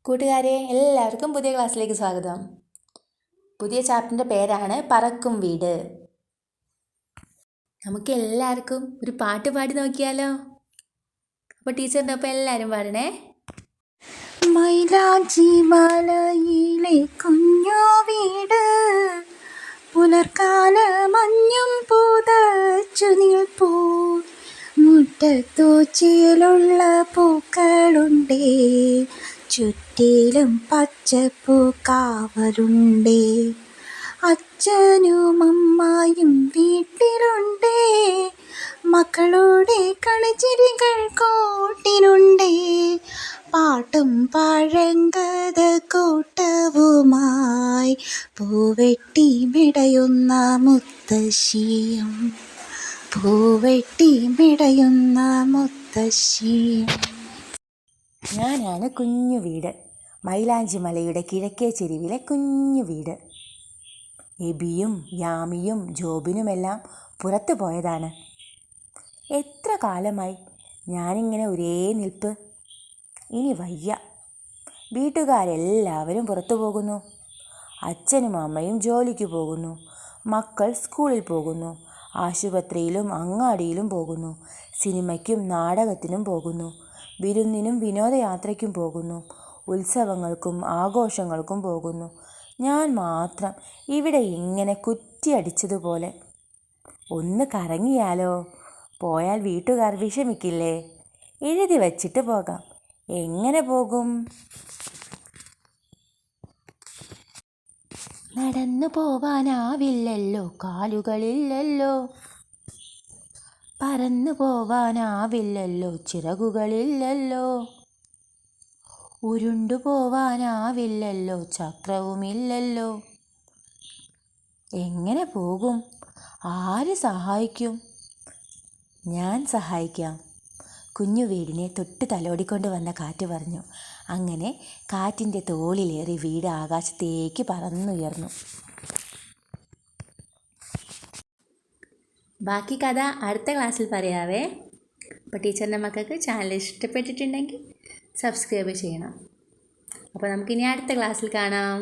കൂട്ടുകാരെ എല്ലാവർക്കും പുതിയ ക്ലാസ്സിലേക്ക് സ്വാഗതം. പുതിയ ചാപ്റ്ററിൻ്റെ പേരാണ് പറക്കും വീട്. നമുക്ക് എല്ലാവർക്കും ഒരു പാട്ട് പാടി നോക്കിയാലോ? അപ്പോൾ ടീച്ചറിൻ്റെ ഒപ്പം എല്ലാവരും പാടണേ. മൈലാഞ്ചി മലയിലെ കുഞ്ഞു വീട്, പുലർക്കാല മഞ്ഞും പുതച്ചു നിൽപ്പൂ, മുറ്റത്തു ചേലുള്ള പൂക്കളുണ്ടേ, ചുറ്റിലും പച്ചപ്പൂ കാവലുണ്ടേ, അച്ഛനും അമ്മായും വീട്ടിലുണ്ടേ, മക്കളുടെ കളിച്ചിരികൾ കൂട്ടിനുണ്ടേ, പാട്ടും പഴങ്കഥ കൂട്ടവുമായി പൂവെട്ടി മെടയുന്ന മുത്തശ്ശിയും, പൂവെട്ടി മെടയുന്ന മുത്തശ്ശിയും. ഞാനാണ് കുഞ്ഞു വീട്, മൈലാഞ്ചി മലയുടെ കിഴക്കേ ചെരുവിലെ കുഞ്ഞു വീട്. എബിയും യാമിയും ജോബിനുമെല്ലാം പുറത്തു പോയതാണ്. എത്ര കാലമായി ഞാനിങ്ങനെ ഒരേ നിൽപ്പ്. ഇനി വയ്യ. വീട്ടുകാരെല്ലാവരും പുറത്തു പോകുന്നു. അച്ഛനും അമ്മയും ജോലിക്ക് പോകുന്നു, മക്കൾ സ്കൂളിൽ പോകുന്നു, ആശുപത്രിയിലും അങ്ങാടിയിലും പോകുന്നു, സിനിമയ്ക്കും നാടകത്തിനും പോകുന്നു, വിരുന്നിനും വിനോദയാത്രയ്ക്കും പോകുന്നു, ഉത്സവങ്ങൾക്കും ആഘോഷങ്ങൾക്കും പോകുന്നു. ഞാൻ മാത്രം ഇവിടെ ഇങ്ങനെ കുറ്റിയടിച്ചതുപോലെ. ഒന്ന് കറങ്ങിയാലോ? പോയാൽ വീട്ടുകാർ വിഷമിക്കില്ലേ? എഴുതി വച്ചിട്ട് പോകാം. എങ്ങനെ പോകും? നടന്നു പോവാനാവില്ലല്ലോ, കാലുകളില്ലല്ലോ. പറന്നു പോവാനാവില്ലല്ലോ, ചിറകുകളില്ലല്ലോ. ഉരുണ്ടു പോവാനാവില്ലല്ലോ, ചക്രവുമില്ലല്ലോ. എങ്ങനെ പോകും? ആര് സഹായിക്കും? ഞാൻ സഹായിക്കാം. കുഞ്ഞു വീടിനെ തൊട്ട് തലോടിക്കൊണ്ട് വന്ന കാറ്റ് പറഞ്ഞു. അങ്ങനെ കാറ്റിൻ്റെ തോളിലേറി വീട് ആകാശത്തേക്ക് പറന്നുയർന്നു. ബാക്കി കഥ അടുത്ത ക്ലാസ്സിൽ പറയാവേ. അപ്പോൾ ടീച്ചറിൻ്റെ മക്കൾക്ക് ചാനൽ ഇഷ്ടപ്പെട്ടിട്ടുണ്ടെങ്കിൽ സബ്സ്ക്രൈബ് ചെയ്യണം. അപ്പോൾ നമുക്കിനി അടുത്ത ക്ലാസ്സിൽ കാണാം.